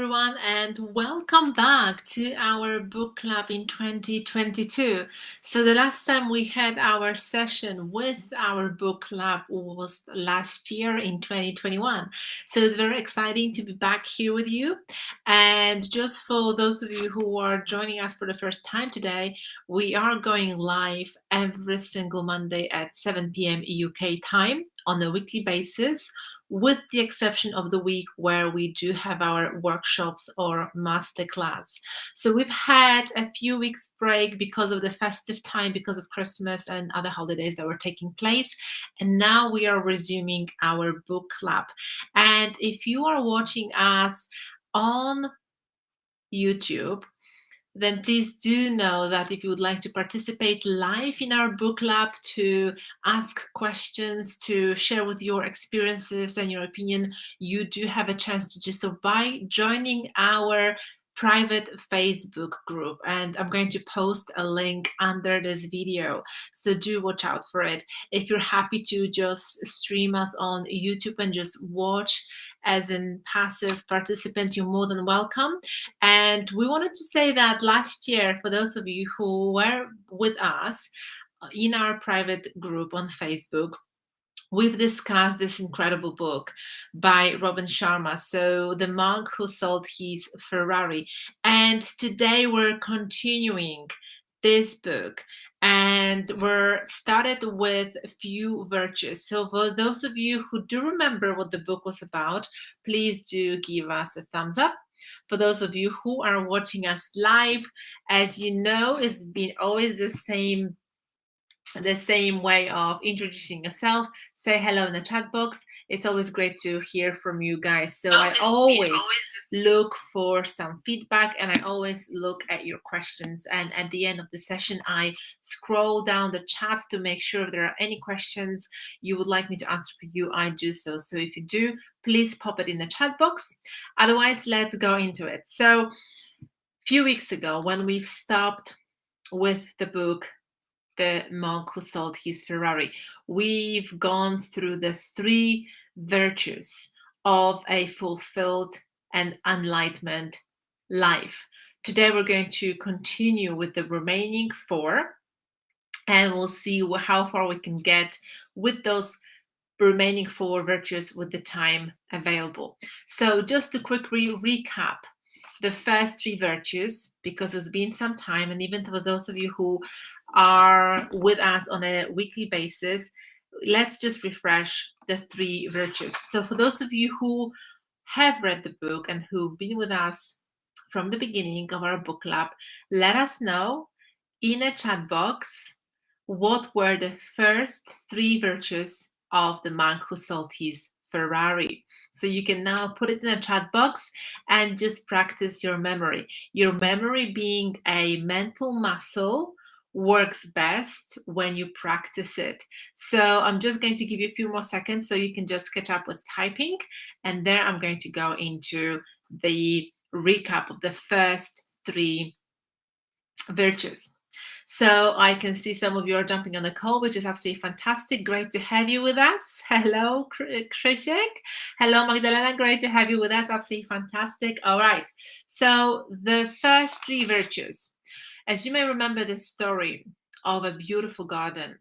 everyone, and welcome back to our book club in 2022. So, the last time we had our session with our book club was last year in 2021. So, it's very exciting to be back here with you. And just for those of you who are joining us for the first time today, we are going live every single Monday at 7 p.m. UK time on a weekly basis, with the exception of the week where we do have our workshops or masterclass. So we've had a few weeks break because of the festive time, because of Christmas and other holidays that were taking place. And now we are resuming our book club. And if you are watching us on YouTube, then please do know that if you would like to participate live in our book club, to ask questions, to share with your experiences and your opinion, you do have a chance to do so by joining our private Facebook group. And I'm going to post a link under this video, so do watch out for it. If you're happy to just stream us on YouTube and just watch as a passive participant, you're more than welcome. And we wanted to say that last year, for those of you who were with us in our private group on Facebook, we've discussed this incredible book by Sharma, so The Monk Who Sold His Ferrari. And today we're continuing this book, and we're started with a few virtues. So for those of you who do remember what the book was about, please do give us a thumbs up. For those of you who are watching us live, as you know, it's been always the same way of introducing yourself. Say hello in the chat box. It's always great to hear from you guys. So I always look for some feedback, and I always look at your questions. And at the end of the session, I scroll down the chat to make sure if there are any questions you would like me to answer for you, I do so. So if you do, please pop it in the chat box. Otherwise, let's go into it. So a few weeks ago, when we've stopped with the book The Monk Who Sold His Ferrari, we've gone through the 3 virtues of a fulfilled and enlightenment life. Today we're going to continue with the remaining 4, and we'll see how far we can get with those remaining 4 virtues with the time available. So just a quick recap. The first 3 virtues, because it's been some time, and even for those of you who are with us on a weekly basis, let's just refresh the 3 virtues. So for those of you who have read the book and who've been with us from the beginning of our book club, let us know in a chat box what were the first 3 virtues of the monk who sold his Ferrari. So you can now put it in a chat box and just practice your memory. Your memory, being a mental muscle, works best when you practice it. So I'm just going to give you a few more seconds so you can just catch up with typing, and there I'm going to go into the recap of the first 3 virtues. So I can see some of you are jumping on the call, which is absolutely fantastic. Great to have you with us. Hello, Krishik. Hello, Magdalena. Great to have you with us. Absolutely fantastic. All right. So the first 3 virtues. As you may remember, the story of a beautiful garden.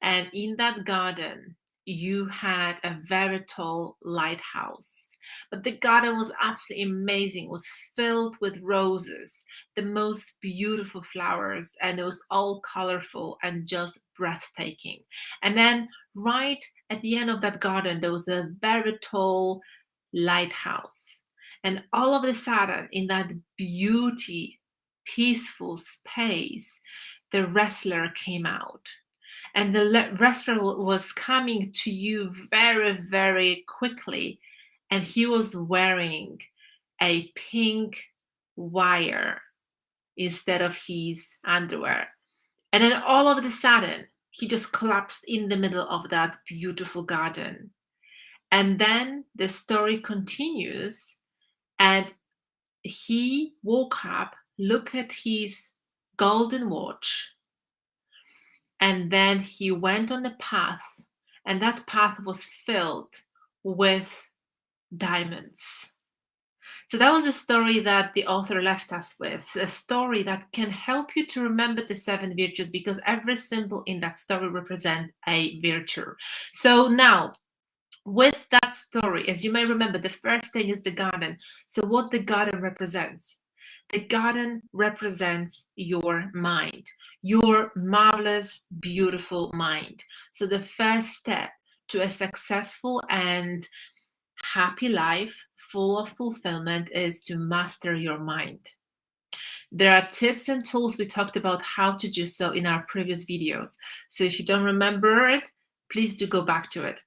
And in that garden, you had a very tall lighthouse. But the garden was absolutely amazing. It was filled with roses, the most beautiful flowers, and it was all colorful and just breathtaking. And then right at the end of that garden, there was a very tall lighthouse. And all of a sudden, in that beauty, peaceful space, the wrestler came out. And the wrestler was coming to you very, very quickly. And he was wearing a pink wire instead of his underwear. And then all of a sudden, he just collapsed in the middle of that beautiful garden. And then the story continues, and he woke up, looked at his golden watch, and then he went on a path, and that path was filled with diamonds. So that was the story that the author left us with, a story that can help you to remember the 7 virtues, because every symbol in that story represents a virtue. So now, with that story, as you may remember, the first thing is the garden. So what the garden represents? The garden represents your mind, your marvelous, beautiful mind. So the first step to a successful and happy life full of fulfillment is to master your mind. There are tips and tools we talked about how to do so in our previous videos. So if you don't remember it, please do go back to it.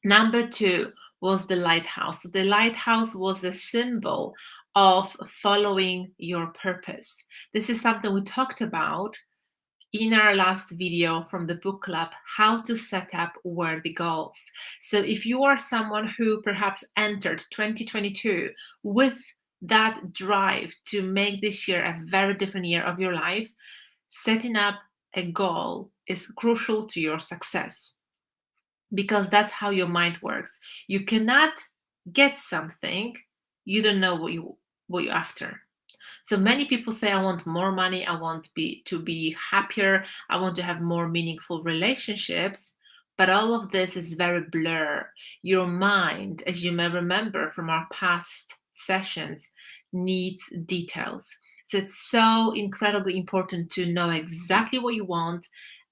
Number 2 was the lighthouse. So the lighthouse was a symbol of following your purpose. This is something we talked about in our last video from the book club, how to set up worthy goals. So if you are someone who perhaps entered 2022 with that drive to make this year a very different year of your life, setting up a goal is crucial to your success, because that's how your mind works. You cannot get something you don't know what you're after. So many people say, I want more money, I want to be happier, I want to have more meaningful relationships, but all of this is very blur. Your mind, as you may remember from our past sessions, needs details. So it's so incredibly important to know exactly what you want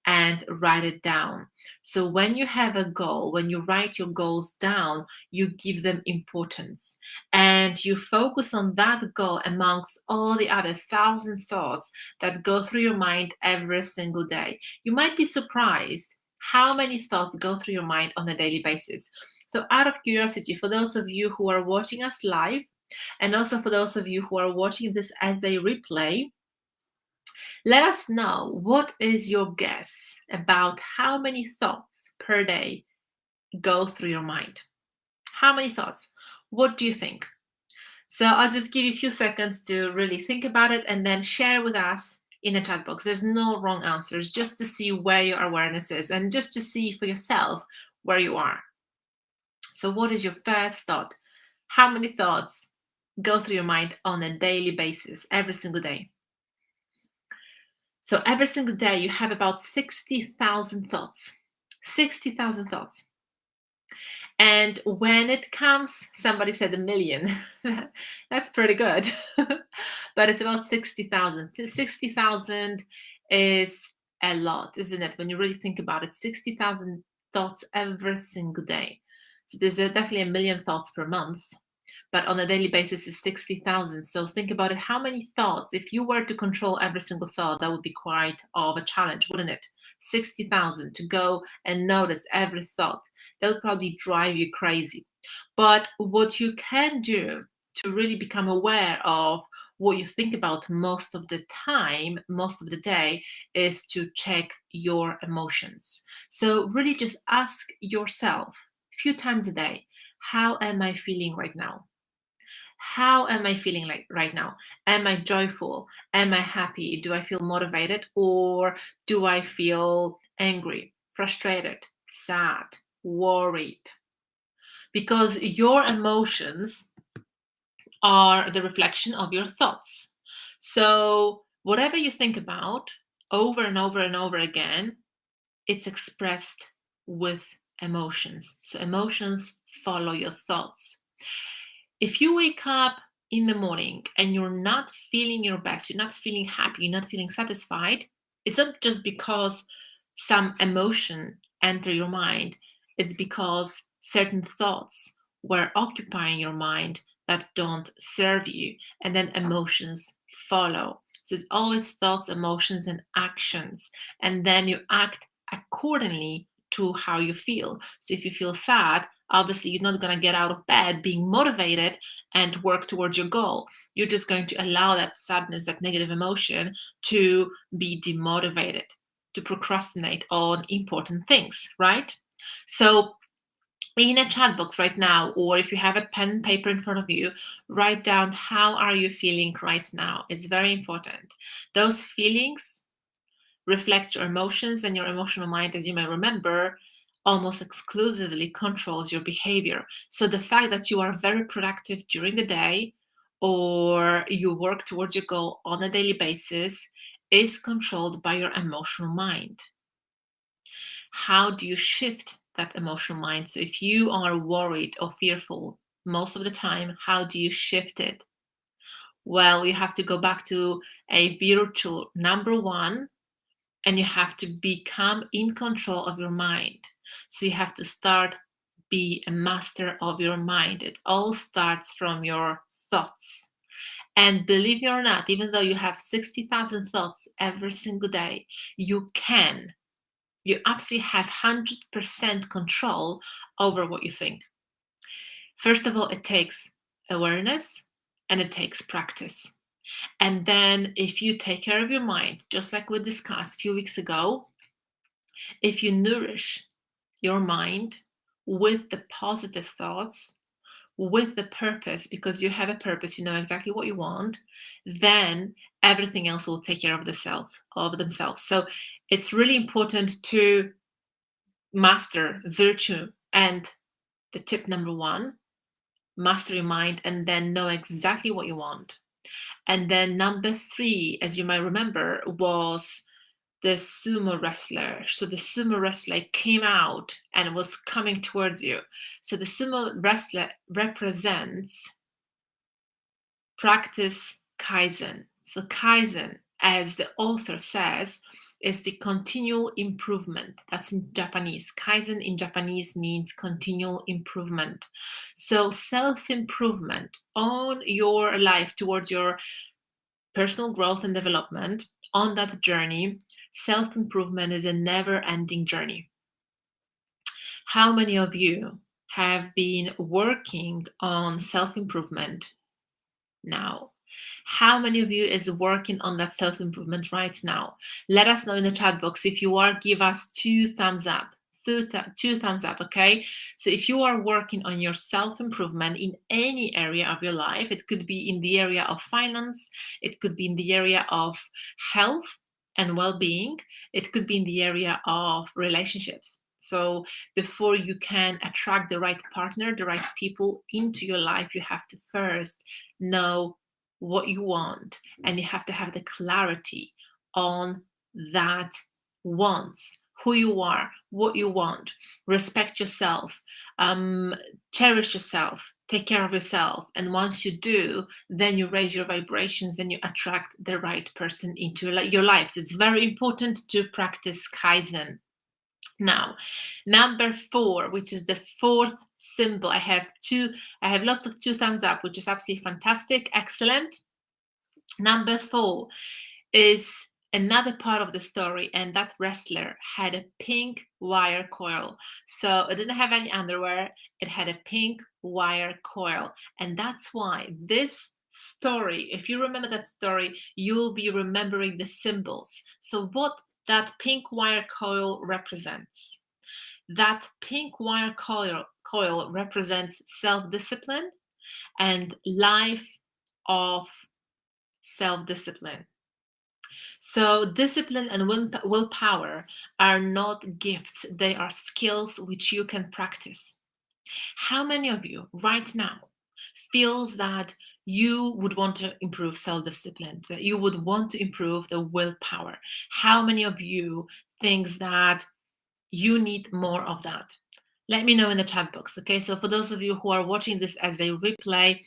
and write it down. So when you have a goal, when you write your goals down, you give them importance and you focus on that goal amongst all the other 1,000 thoughts that go through your mind every single day. You might be surprised how many thoughts go through your mind on a daily basis. So out of curiosity, for those of you who are watching us live, and also for those of you who are watching this as a replay, let us know, what is your guess about how many thoughts per day go through your mind? How many thoughts? What do you think? So I'll just give you a few seconds to really think about it and then share with us in a chat box. There's no wrong answers, just to see where your awareness is and just to see for yourself where you are. So what is your first thought? How many thoughts go through your mind on a daily basis, every single day? So every single day you have about 60,000 thoughts. 60,000 thoughts. And when it comes, somebody said 1 million. That's pretty good. But it's about 60,000. 60,000 is a lot, isn't it? When you really think about it, 60,000 thoughts every single day. So there's definitely 1 million thoughts per month. But on a daily basis is 60,000. So think about it. How many thoughts, if you were to control every single thought, that would be quite of a challenge, wouldn't it? 60,000 to go and notice every thought. That would probably drive you crazy. But what you can do to really become aware of what you think about most of the time, most of the day, is to check your emotions. So really just ask yourself a few times a day, how am I feeling right now? How am I feeling like right now? Am I joyful? Am I happy? Do I feel motivated? Or do I feel angry, frustrated, sad, worried? Because your emotions are the reflection of your thoughts. So whatever you think about over and over and over again, it's expressed with emotions. So emotions follow your thoughts. If you wake up in the morning and you're not feeling your best, you're not feeling happy, you're not feeling satisfied, it's not just because some emotion enter your mind. It's because certain thoughts were occupying your mind that don't serve you, and then emotions follow. So it's always thoughts, emotions, and actions, and then you act accordingly to how you feel. So if you feel sad, obviously you're not going to get out of bed being motivated and work towards your goal. You're just going to allow that sadness, that negative emotion, to be demotivated, to procrastinate on important things, right? So in a chat box right now, or if you have a pen and paper in front of you, write down, how are you feeling right now? It's very important. Those feelings reflect your emotions, and your emotional mind, as you may remember, almost exclusively controls your behavior. So the fact that you are very productive during the day or you work towards your goal on a daily basis is controlled by your emotional mind. How do you shift that emotional mind? So if you are worried or fearful most of the time, how do you shift it? Well, you have to go back to a virtual number one, and you have to become in control of your mind. So you have to start be a master of your mind. It all starts from your thoughts. And believe it or not, even though you have 60,000 thoughts every single day, you absolutely have 100% control over what you think. First of all, it takes awareness and it takes practice. And then if you take care of your mind, just like we discussed a few weeks ago, if you nourish your mind with the positive thoughts, with the purpose, because you have a purpose, you know exactly what you want, then everything else will take care of themselves. So it's really important to master virtue. And the tip number one, master your mind and then know exactly what you want. And then number three, as you might remember, was the sumo wrestler. So the sumo wrestler came out and was coming towards you. So the sumo wrestler represents practice Kaizen. So Kaizen, as the author says, is the continual improvement. That's in Japanese. Kaizen in Japanese means continual improvement. So self-improvement on your life towards your personal growth and development, on that journey, self-improvement is a never-ending journey. How many of you have been working on self-improvement now? How many of you is working on that self-improvement right now? Let us know in the chat box. If you are, give us 2 thumbs up. Two thumbs up, okay? So if you are working on your self-improvement in any area of your life, it could be in the area of finance, it could be in the area of health and well-being, it could be in the area of relationships. So before you can attract the right partner, the right people into your life, you have to first know what you want, and you have to have the clarity on that wants, who you are, what you want. Respect yourself, cherish yourself, take care of yourself. And once you do, then you raise your vibrations and you attract the right person into your life. So it's very important to practice Kaizen. Now, number 4, which is the fourth symbol. I have lots of 2 thumbs up, which is absolutely fantastic. Excellent. Number 4 is another part of the story, and that wrestler had a pink wire coil. So it didn't have any underwear, it had a pink wire coil. And that's why this story, if you remember that story, you'll be remembering the symbols. So what that pink wire coil represents. That pink wire coil represents self-discipline and life of self-discipline. So discipline and willpower are not gifts, they are skills which you can practice. How many of you right now feels that you would want to improve self-discipline, that you would want to improve the willpower? How many of you thinks that you need more of that? Let me know in the chat box, okay? So for those of you who are watching this as a replay,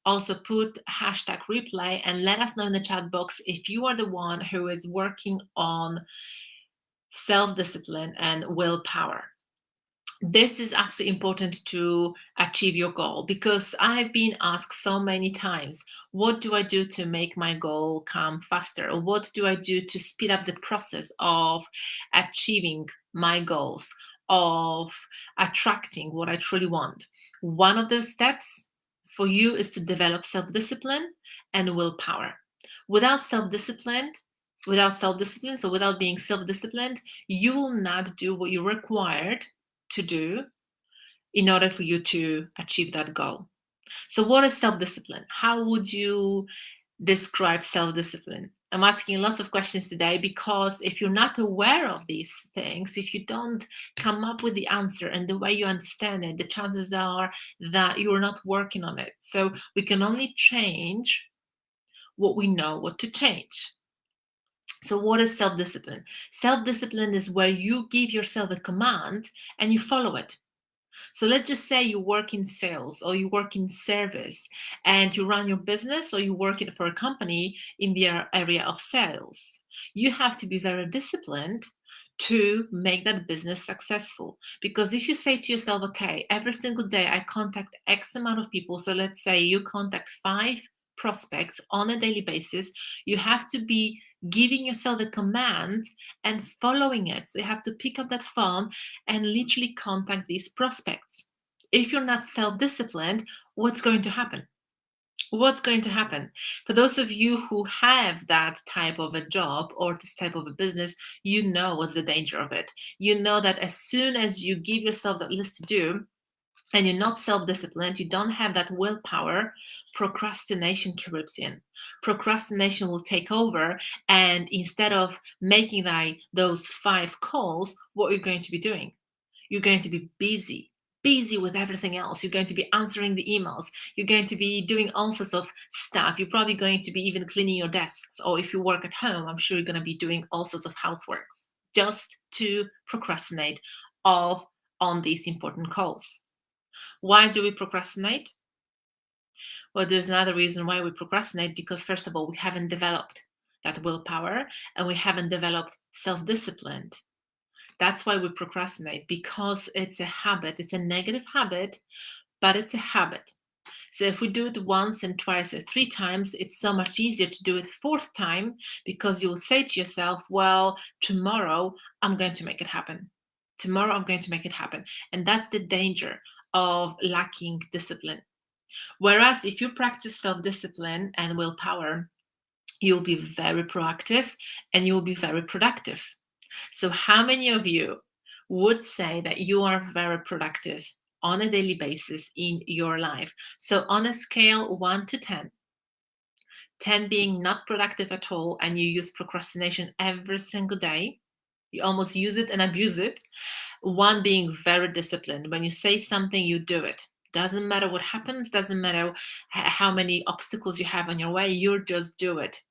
also put hashtag replay and let us know in the chat box if you are the one who is working on self-discipline and willpower. This is absolutely important to achieve your goal, because I've been asked so many times, what do I do to make my goal come faster? Or what do I do to speed up the process of achieving my goals, of attracting what I truly want? One of those steps for you is to develop self-discipline and willpower. Without self-discipline, so without being self-disciplined, you will not do what you're required to do in order for you to achieve that goal. So what is self-discipline? How would you describe self-discipline? I'm asking lots of questions today because if you're not aware of these things, if you don't come up with the answer and the way you understand it, the chances are that you're not working on it. So we can only change what we know what to change. So what is self-discipline? Self-discipline is where you give yourself a command and you follow it. So let's just say you work in sales or you work in service and you run your business or you work for a company in the area of sales. You have to be very disciplined to make that business successful. Because if you say to yourself, okay, every single day I contact X amount of people, so let's say you contact 5 prospects on a daily basis, you have to be giving yourself a command and following it. So you have to pick up that phone and literally contact these prospects. If you're not self-disciplined, what's going to happen? What's going to happen? For those of you who have that type of a job or this type of a business, you know what's the danger of it. You know that as soon as you give yourself that list to do, and you're not self-disciplined, you don't have that willpower, procrastination creeps in. Procrastination will take over, and instead of making those 5 calls, what are you going to be doing? You're going to be busy with everything else. You're going to be answering the emails. You're going to be doing all sorts of stuff. You're probably going to be even cleaning your desks, or if you work at home, I'm sure you're going to be doing all sorts of houseworks just to procrastinate on these important calls. Why do we procrastinate? Well, there's another reason why we procrastinate, because first of all, we haven't developed that willpower and we haven't developed self-discipline. That's why we procrastinate, because it's a habit. It's a negative habit, but it's a habit. So if we do it once and twice or 3 times, it's so much easier to do it 4th time, because you'll say to yourself, well, tomorrow I'm going to make it happen. Tomorrow I'm going to make it happen. And that's the danger of lacking discipline. Whereas if you practice self-discipline and willpower, you'll be very proactive and you'll be very productive. So how many of you would say that you are very productive on a daily basis in your life? So on a scale 1 to 10, 10 being not productive at all, and you use procrastination every single day, you almost use it and abuse it. 1 being very disciplined. When you say something, you do it. Doesn't matter what happens, doesn't matter how many obstacles you have on your way, you just do it.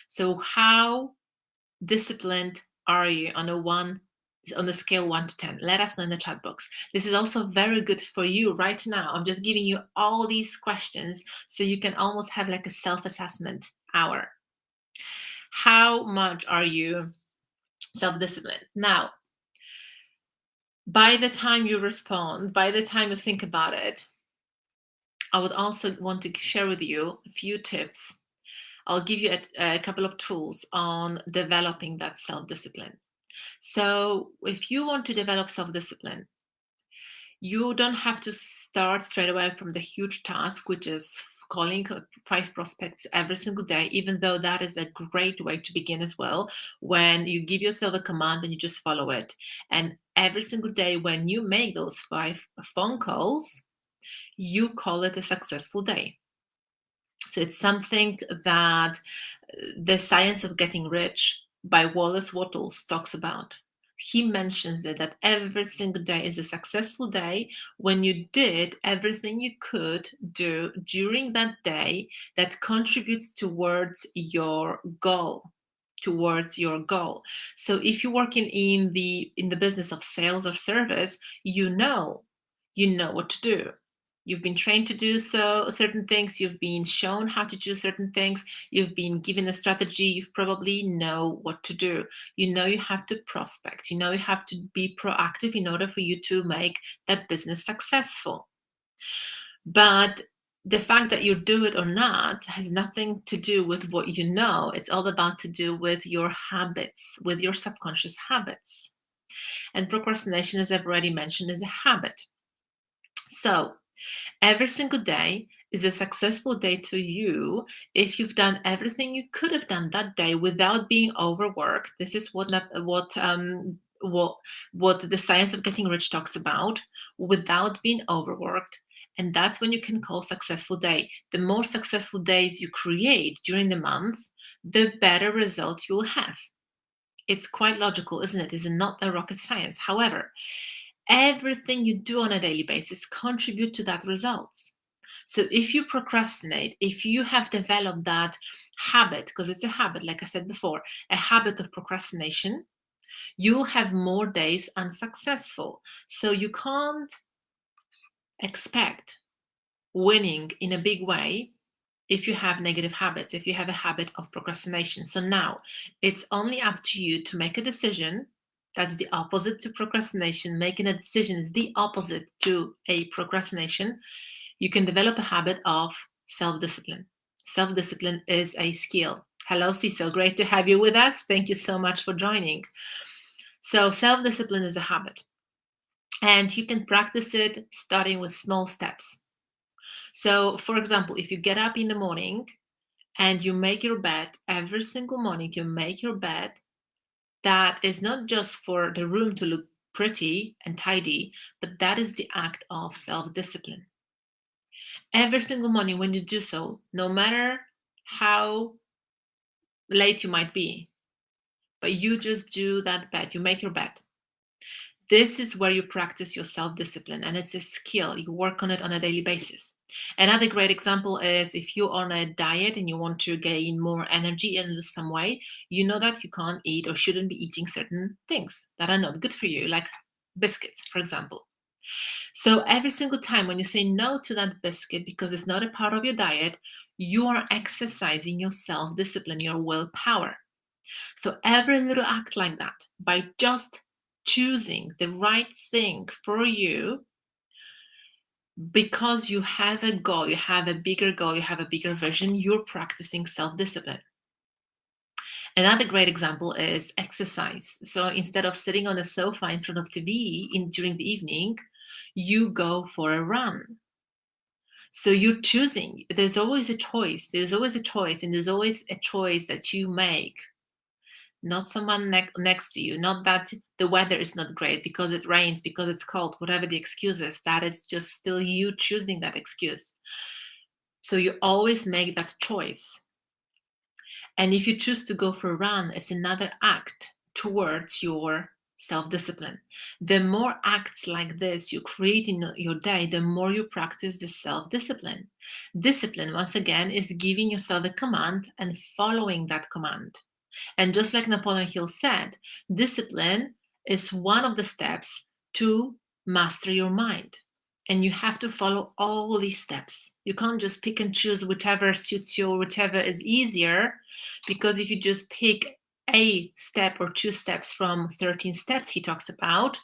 So how disciplined are you on a scale 1 to 10? Let us know in the chat box. This is also very good for you right now. I'm just giving you all these questions so you can almost have like a self-assessment hour. How much are you self-disciplined? Now, by the time you respond, by the time you think about it, I would also want to share with you a few tips. I'll give you a couple of tools on developing that self-discipline. So if you want to develop self-discipline, you don't have to start straight away from the huge task, which is calling 5 prospects every single day, even though that is a great way to begin as well, when you give yourself a command and you just follow it. And every single day when you make those 5 phone calls, you call it a successful day. So it's something that The Science of Getting Rich by Wallace Wattles talks about. He mentions it, that every single day is a successful day when you did everything you could do during that day that contributes towards your goal. So if you're working in the business of sales or service, you know what to do. You've been trained to do certain things, you've been shown how to do certain things, you've been given a strategy, you probably know what to do. You know you have to prospect, you know you have to be proactive in order for you to make that business successful. But the fact that you do it or not has nothing to do with what you know. It's all about to do with your habits, with your subconscious habits. And procrastination, as I've already mentioned, is a habit. So every single day is a successful day to you if you've done everything you could have done that day without being overworked. This is what the Science of Getting Rich talks about, without being overworked And that's when you can call successful day. The more successful days you create during the month, the better result you'll have. It's quite logical, isn't it? It's not a rocket science. However, everything you do on a daily basis contribute to that results. So if you procrastinate, if you have developed that habit, because it's a habit, like I said before, a habit of procrastination, you'll have more days unsuccessful. So you can't expect winning in a big way if you have negative habits, if you have a habit of procrastination. So now it's only up to you to make a decision. That's the opposite to procrastination. Making a decision is the opposite to a procrastination. You can develop a habit of self-discipline. Self-discipline is a skill. Hello, Cecil. Great to have you with us. Thank you so much for joining. So self-discipline is a habit. And you can practice it starting with small steps. So, for example, if you get up in the morning and you make your bed every single morning, you make your bed, that is not just for the room to look pretty and tidy, but that is the act of self-discipline. Every single morning when you do so, no matter how late you might be, but you just do that bed, you make your bed. This is where you practice your self-discipline, and it's a skill. You work on it on a daily basis. Another great example is if you're on a diet and you want to gain more energy and lose some weight, you know that you can't eat or shouldn't be eating certain things that are not good for you, like biscuits, for example. So every single time when you say no to that biscuit because it's not a part of your diet, you are exercising your self-discipline, your willpower. So every little act like that, by just choosing the right thing for you, because you have a goal, you have a bigger goal, you have a bigger vision, you're practicing self-discipline. Another great example is exercise. So instead of sitting on a sofa in front of TV during the evening, you go for a run. So you're choosing. There's always a choice. There's always a choice, and there's always a choice that you make. Not someone next to you, not that the weather is not great because it rains, because it's cold, whatever the excuse is, that is just still you choosing that excuse. So you always make that choice. And if you choose to go for a run, it's another act towards your self-discipline. The more acts like this you create in your day, the more you practice the self-discipline. Discipline, once again, is giving yourself a command and following that command. And just like Napoleon Hill said, discipline is one of the steps to master your mind. And you have to follow all these steps. You can't just pick and choose whichever suits you or whichever is easier, because if you just pick a step or 2 steps from 13 steps he talks about,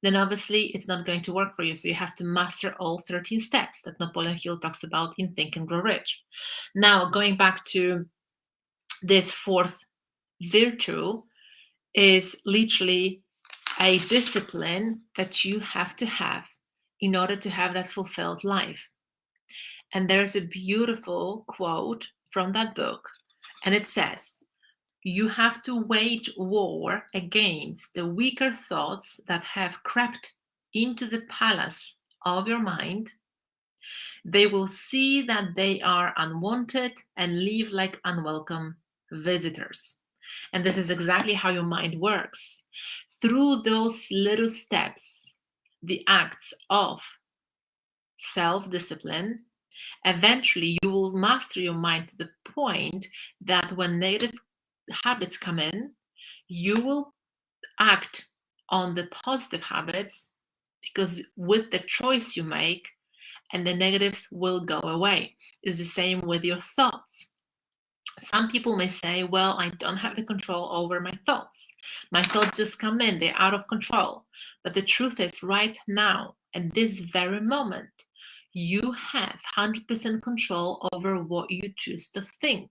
then obviously it's not going to work for you. So you have to master all 13 steps that Napoleon Hill talks about in Think and Grow Rich. Now, going back to this fourth virtue, is literally a discipline that you have to have in order to have that fulfilled life. And there's a beautiful quote from that book, and it says, "You have to wage war against the weaker thoughts that have crept into the palace of your mind. They will see that they are unwanted and leave like unwelcome visitors." And this is exactly how your mind works. Through those little steps, the acts of self-discipline, eventually you will master your mind to the point that when negative habits come in, you will act on the positive habits, because with the choice you make, and the negatives will go away. It's the same with your thoughts. Some people may say, well, I don't have the control over my thoughts. My thoughts just come in, they're out of control. But the truth is, right now, at this very moment, you have 100% control over what you choose to think.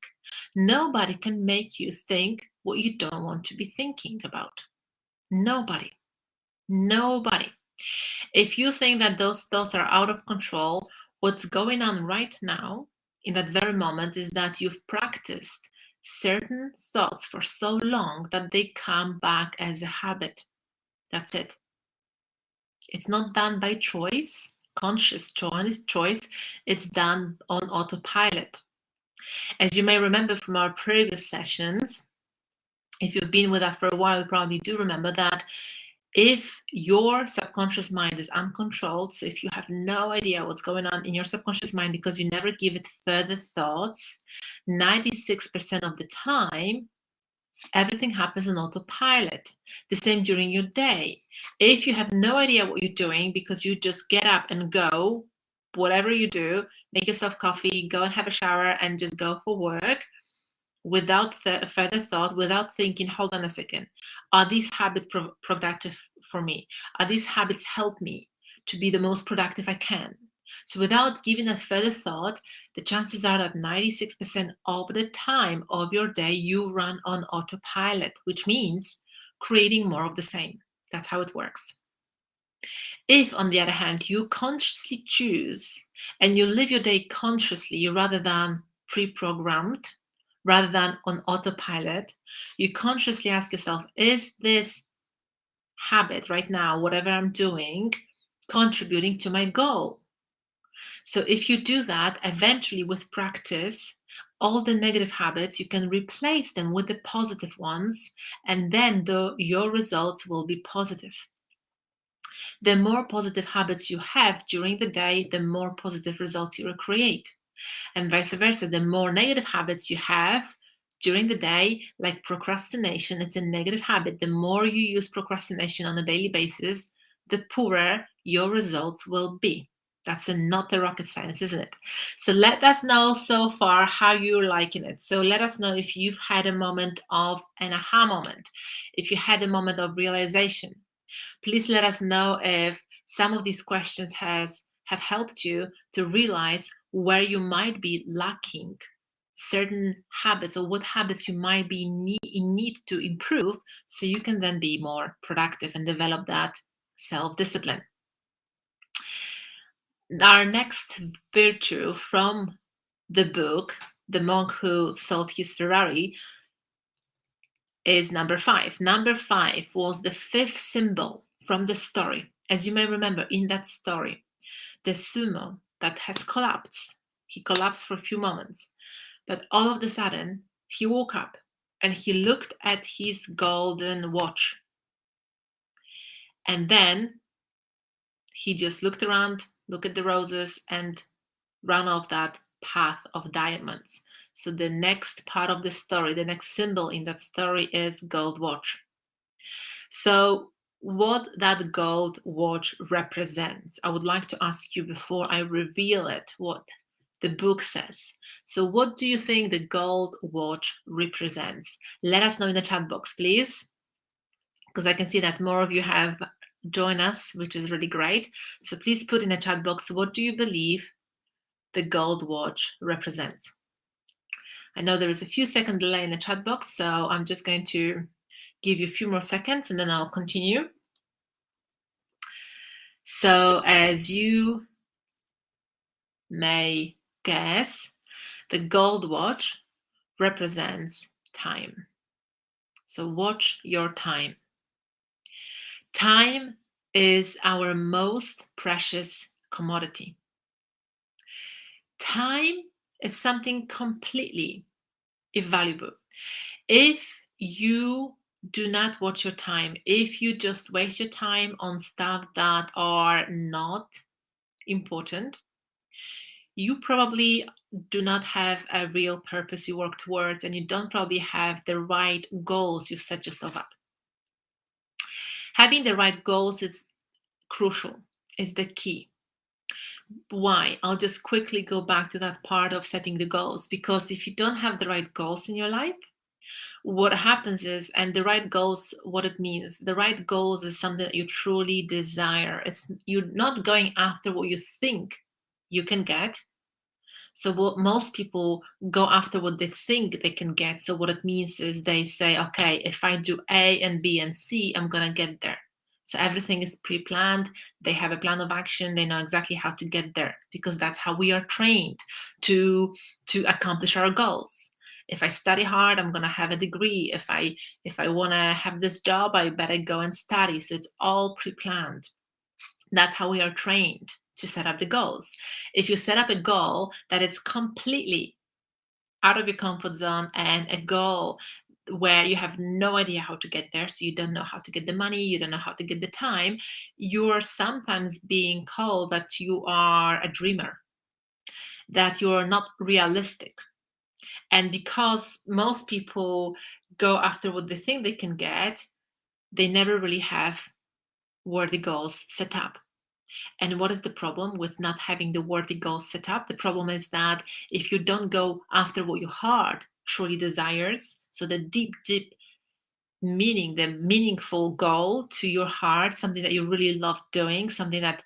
Nobody can make you think what you don't want to be thinking about. Nobody. Nobody. If you think that those thoughts are out of control, what's going on right now in that very moment is that you've practiced certain thoughts for so long that they come back as a habit. That's it. It's not done by choice. conscious choice, it's done on autopilot. As you may remember from our previous sessions, if you've been with us for a while, you probably do remember that if your subconscious mind is uncontrolled, so if you have no idea what's going on in your subconscious mind because you never give it further thoughts, 96% of the time, everything happens on autopilot. The same during your day. If you have no idea what you're doing because you just get up and go, whatever you do, make yourself coffee, go and have a shower and just go for work, without further thought, without thinking, hold on a second, are these habits productive for me? Are these habits help me to be the most productive I can? So without giving a further thought, the chances are that 96% of the time of your day you run on autopilot, which means creating more of the same. That's how it works. If, on the other hand, you consciously choose and you live your day consciously rather than pre-programmed, rather than on autopilot, you consciously ask yourself, is this habit right now, whatever I'm doing, contributing to my goal? So if you do that, eventually with practice, all the negative habits, you can replace them with the positive ones, and then your results will be positive. The more positive habits you have during the day, the more positive results you will create. And vice versa, the more negative habits you have during the day, like procrastination, it's a negative habit. The more you use procrastination on a daily basis, the poorer your results will be. That's not a rocket science, isn't it? So let us know so far how you're liking it. So let us know if you've had a moment of an aha moment, if you had a moment of realization. Please let us know if some of these questions have helped you to realize where you might be lacking certain habits, or what habits you might be in need to improve, so you can then be more productive and develop that self-discipline. Our next virtue from the book, The Monk Who Sold His Ferrari, is number 5. Number 5 was the 5th symbol from the story. As you may remember, in that story, the sumo that has collapsed, he collapsed for a few moments, but all of a sudden he woke up and he looked at his golden watch, and then he just looked around, looked at the roses, and ran off that path of diamonds. So the next part of the story, the next symbol in that story is gold watch. So what that gold watch represents, I would like to ask you before I reveal it, what the book says. So what do you think the gold watch represents? Let us know in the chat box, please, because I can see that more of you have joined us, which is really great. So please put in the chat box, what do you believe the gold watch represents? I know there is a few second delay in the chat box, so I'm just going to give you a few more seconds and then I'll continue. So as you may guess, the gold watch represents time. So watch your time. Time is our most precious commodity. Time is something completely invaluable. If you do not watch your time, if you just waste your time on stuff that are not important, you probably do not have a real purpose you work towards, and you don't probably have the right goals you set yourself up. Having the right goals is crucial, is the key. Why? I'll just quickly go back to that part of setting the goals, because if you don't have the right goals in your life, what happens is, and the right goals, what it means, the right goals is something that you truly desire. You're not going after what you think you can get. So what most people go after what they think they can get. So what it means is they say, okay, if I do A and B and C, I'm going to get there. So everything is pre-planned. They have a plan of action. They know exactly how to get there, because that's how we are trained to accomplish our goals. If I study hard, I'm going to have a degree. If I want to have this job, I better go and study. So it's all pre-planned. That's how we are trained. to set up the goals. If you set up a goal that is completely out of your comfort zone and a goal where you have no idea how to get there, so you don't know how to get the money, you don't know how to get the time, you're sometimes being called that you are a dreamer, that you're not realistic. And because most people go after what they think they can get, they never really have worthy goals set up. And what is the problem with not having the worthy goals set up? The problem is that if you don't go after what your heart truly desires, so the deep, deep meaning, the meaningful goal to your heart, something that you really love doing, something that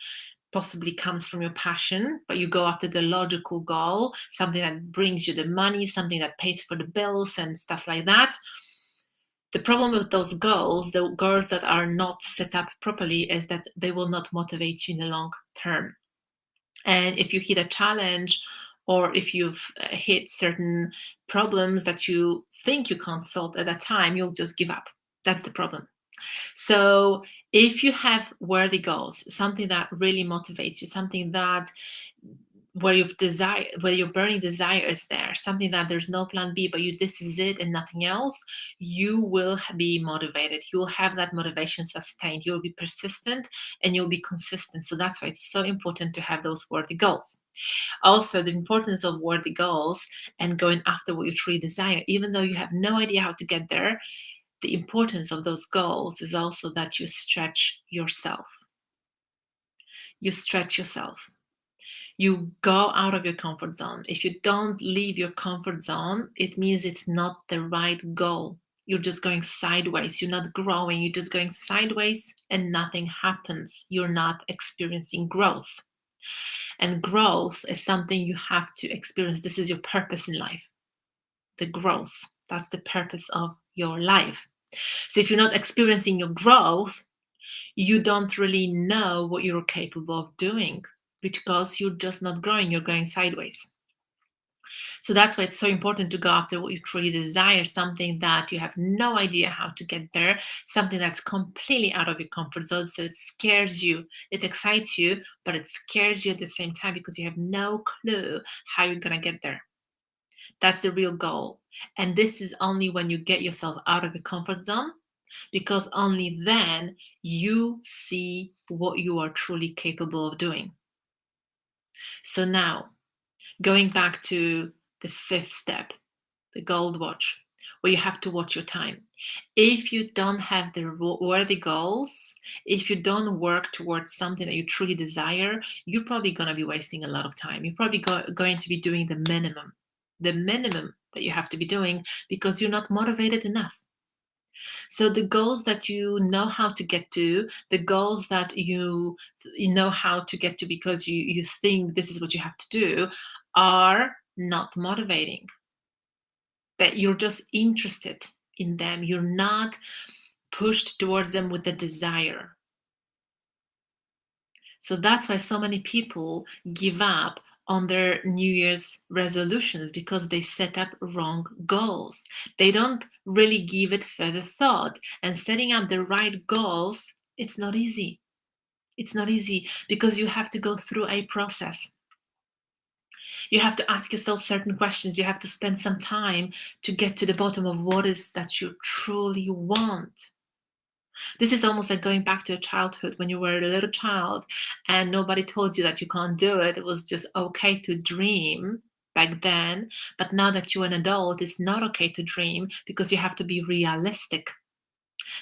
possibly comes from your passion, but you go after the logical goal, something that brings you the money, something that pays for the bills and stuff like that. The problem with those goals, the goals that are not set up properly, is that they will not motivate you in the long term. And if you hit a challenge, or if you've hit certain problems that you think you can't solve at a time, you'll just give up. That's the problem. So if you have worthy goals, something that really motivates you, something that where your burning desire is there, something that there's no plan B, but this is it and nothing else, you will be motivated. You'll have that motivation sustained. You'll be persistent and you'll be consistent. So that's why it's so important to have those worthy goals. Also, the importance of worthy goals and going after what you truly desire, even though you have no idea how to get there, the importance of those goals is also that you stretch yourself. You stretch yourself. You go out of your comfort zone. If you don't leave your comfort zone, it means it's not the right goal. You're just going sideways. You're not growing. You're just going sideways and nothing happens. You're not experiencing growth. And growth is something you have to experience. This is your purpose in life. The growth. That's the purpose of your life. So if you're not experiencing your growth, you don't really know what you're capable of doing, because you're just not growing, you're going sideways. So that's why it's so important to go after what you truly desire, something that you have no idea how to get there, something that's completely out of your comfort zone. So it scares you, it excites you, but it scares you at the same time because you have no clue how you're going to get there. That's the real goal. And this is only when you get yourself out of your comfort zone, because only then you see what you are truly capable of doing. So now, going back to the fifth step, the gold watch, where you have to watch your time. If you don't have the worthy goals, if you don't work towards something that you truly desire, you're probably going to be wasting a lot of time. You're probably going to be doing the minimum that you have to be doing, because you're not motivated enough. So the goals that you know how to get to, the goals that you know how to get to because you think this is what you have to do, are not motivating. That you're just interested in them. You're not pushed towards them with a desire. So that's why so many people give up on their New Year's resolutions, because they set up wrong goals. They don't really give it further thought. And setting up the right goals, it's not easy. It's not easy because you have to go through a process. You have to ask yourself certain questions. You have to spend some time to get to the bottom of what is that you truly want. This is almost like going back to your childhood when you were a little child and nobody told you that you can't do it. It was just okay to dream back then. But now that you're an adult, it's not okay to dream because you have to be realistic.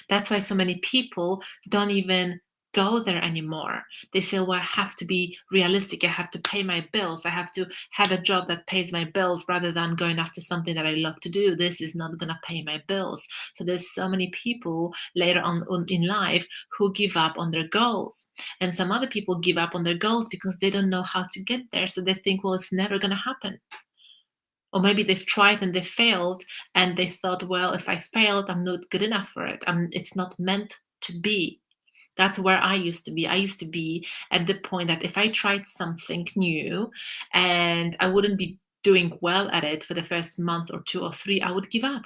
That's why so many people don't even go there anymore. They say, well, I have to be realistic. I have to pay my bills. I have to have a job that pays my bills rather than going after something that I love to do. This is not going to pay my bills. So there's so many people later on in life who give up on their goals. And some other people give up on their goals because they don't know how to get there. So they think, well, it's never going to happen. Or maybe they've tried and they failed and they thought, well, if I failed, I'm not good enough for it. It's not meant to be. That's where I used to be. I used to be at the point that if I tried something new and I wouldn't be doing well at it for the first month or two or three, I would give up.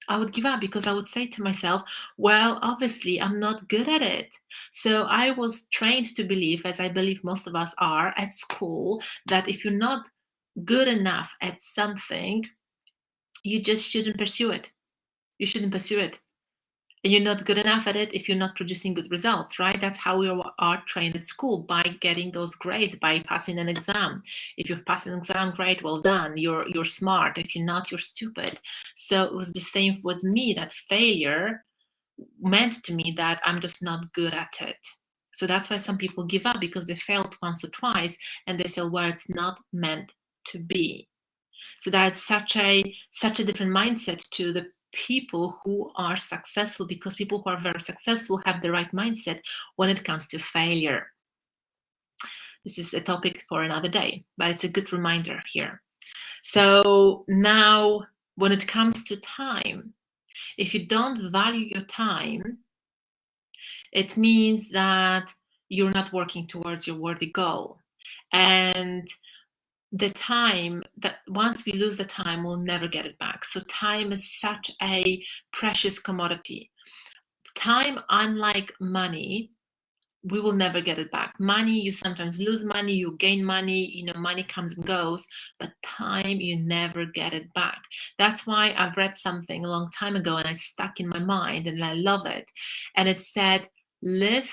I would give up because I would say to myself, well, obviously I'm not good at it. So I was trained to believe, as I believe most of us are at school, that if you're not good enough at something, you just shouldn't pursue it. You shouldn't pursue it. And you're not good enough at it if you're not producing good results, right? That's how we are trained at school, by getting those grades, by passing an exam. If you've passed an exam, great, well done. You're smart. If you're not, you're stupid. So it was the same with me, that failure meant to me that I'm just not good at it. So that's why some people give up, because they failed once or twice and they say, well, it's not meant to be. So that's such a different mindset to the people who are successful, because people who are very successful have the right mindset when it comes to failure. This is a topic for another day, but it's a good reminder here. So now, when it comes to time, if you don't value your time, it means that you're not working towards your worthy goal. And the time, that once we lose the time, we'll never get it back. So time is such a precious commodity. Time, unlike money, we will never get it back. Money, you sometimes lose money, you gain money, money comes and goes, but time, you never get it back. That's why I've read something a long time ago and it's stuck in my mind and I love it. And it said, live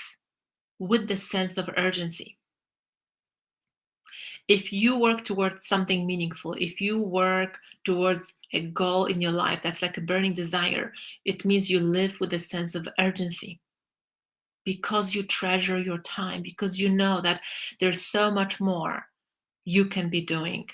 with the sense of urgency. If you work towards something meaningful, if you work towards a goal in your life that's like a burning desire, it means you live with a sense of urgency, because you treasure your time, because you know that there's so much more you can be doing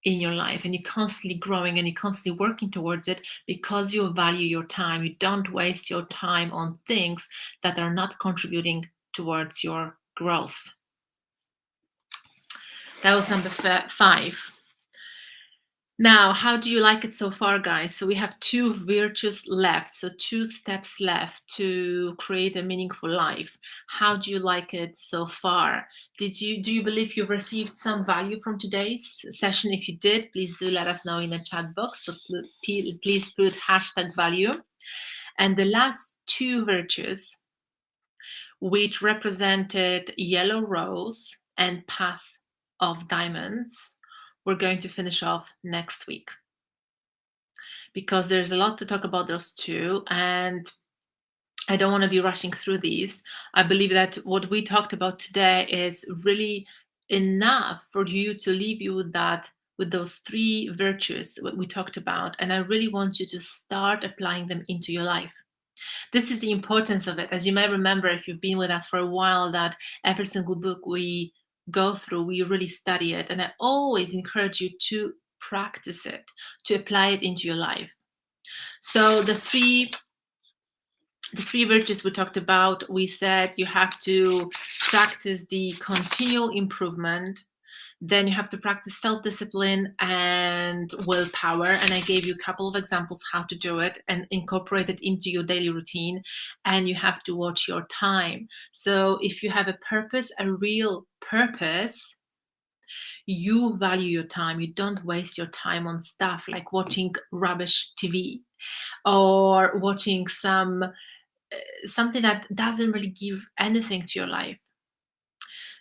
in your life, and you're constantly growing and you're constantly working towards it because you value your time. You don't waste your time on things that are not contributing towards your growth. That was number 5. Now, how do you like it so far, guys? So we have 2 virtues left, so 2 steps left to create a meaningful life. How do you like it so far? Do you believe you've received some value from today's session? If you did, please do let us know in the chat box. So please put #value. And the last 2 virtues, which represented yellow rose and path of diamonds, we're going to finish off next week, because there's a lot to talk about those 2, and I don't want to be rushing through these. I believe that what we talked about today is really enough for you to leave you with those 3 virtues what we talked about, and I really want you to start applying them into your life. This is the importance of it. As you may remember, if you've been with us for a while, that every single book we go through, we really study it. And I always encourage you to practice it, to apply it into your life. So the three virtues we talked about, we said you have to practice the continual improvement. Then you have to practice self-discipline and willpower. And I gave you a couple of examples how to do it and incorporate it into your daily routine. And you have to watch your time. So if you have a purpose, a real purpose, you value your time. You don't waste your time on stuff like watching rubbish TV or watching something that doesn't really give anything to your life.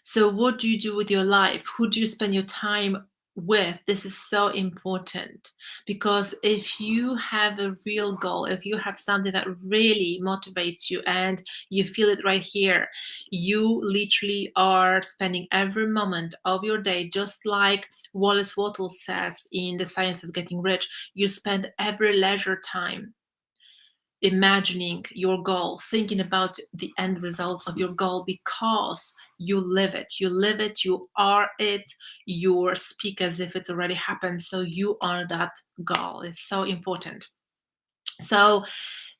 So what do you do with your life? Who do you spend your time with? This is so important, because if you have a real goal, if you have something that really motivates you and you feel it right here, you literally are spending every moment of your day, just like Wallace Wattles says in The Science of Getting Rich, you spend every leisure time imagining your goal, thinking about the end result of your goal, because you live it. You live it, you are it, you speak as if it's already happened. So you are that goal. It's so important. So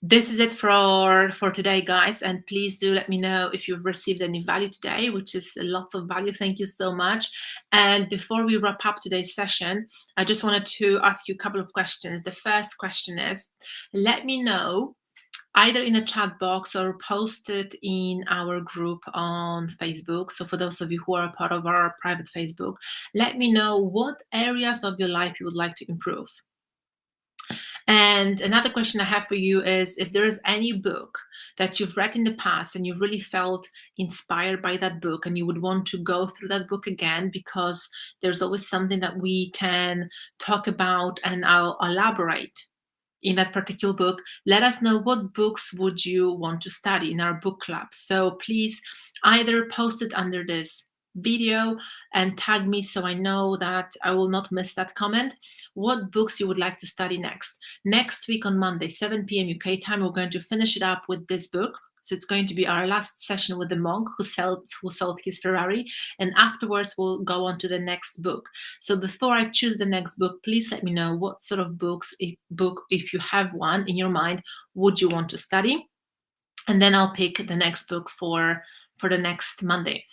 this is it for today, guys, and please do let me know if you've received any value today, which is lots of value. Thank you so much. And before we wrap up today's session, I just wanted to ask you a couple of questions. The first question is, let me know either in a chat box or post it in our group on Facebook. So for those of you who are a part of our private Facebook, let me know what areas of your life you would like to improve. And another question I have for you is if there is any book that you've read in the past and you've really felt inspired by that book and you would want to go through that book again, because there's always something that we can talk about and I'll elaborate in that particular book, let us know what books would you want to study in our book club. So please either post it under this video and tag me so I know that I will not miss that comment, what books you would like to study next. Next week on Monday, 7 p.m. UK time, we're going to finish it up with this book. So it's going to be our last session with the monk who sold his Ferrari, and afterwards we'll go on to the next book. So before I choose the next book, please let me know what sort of book, if you have one in your mind, would you want to study, and then I'll pick the next book for the next Monday.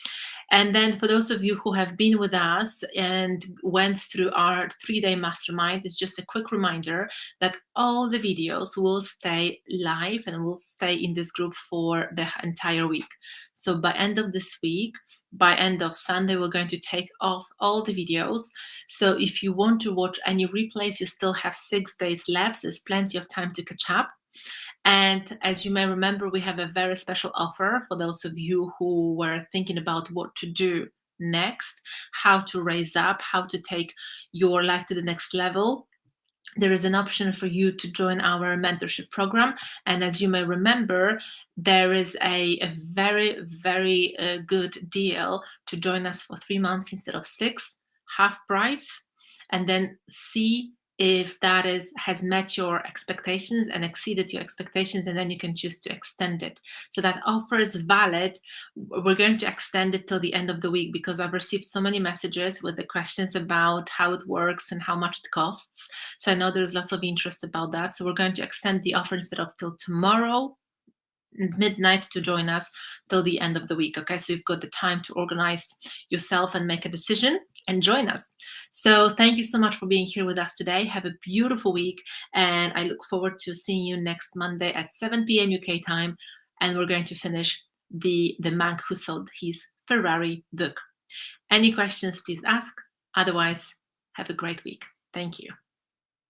And then for those of you who have been with us and went through our 3-day mastermind, it's just a quick reminder that all the videos will stay live and will stay in this group for the entire week. So by end of this week, by end of Sunday, we're going to take off all the videos. So if you want to watch any replays, you still have 6 days left. So there's plenty of time to catch up. And as you may remember, we have a very special offer for those of you who were thinking about what to do next, how to raise up, how to take your life to the next level. There is an option for you to join our mentorship program. And as you may remember, there is a very, very good deal to join us for 3 months instead of 6, half price, and then see if that has met your expectations and exceeded your expectations, and then you can choose to extend it. So that offer is valid. We're going to extend it till the end of the week because I've received so many messages with the questions about how it works and how much it costs. So I know there's lots of interest about that. So we're going to extend the offer instead of till tomorrow midnight to join us till the end of the week. Okay, so you've got the time to organize yourself and make a decision and join us. So thank you so much for being here with us today. Have a beautiful week, and I look forward to seeing you next Monday at 7 p.m. UK time, and we're going to finish the monk who sold his Ferrari book. Any questions, please ask. Otherwise, have a great week. Thank you.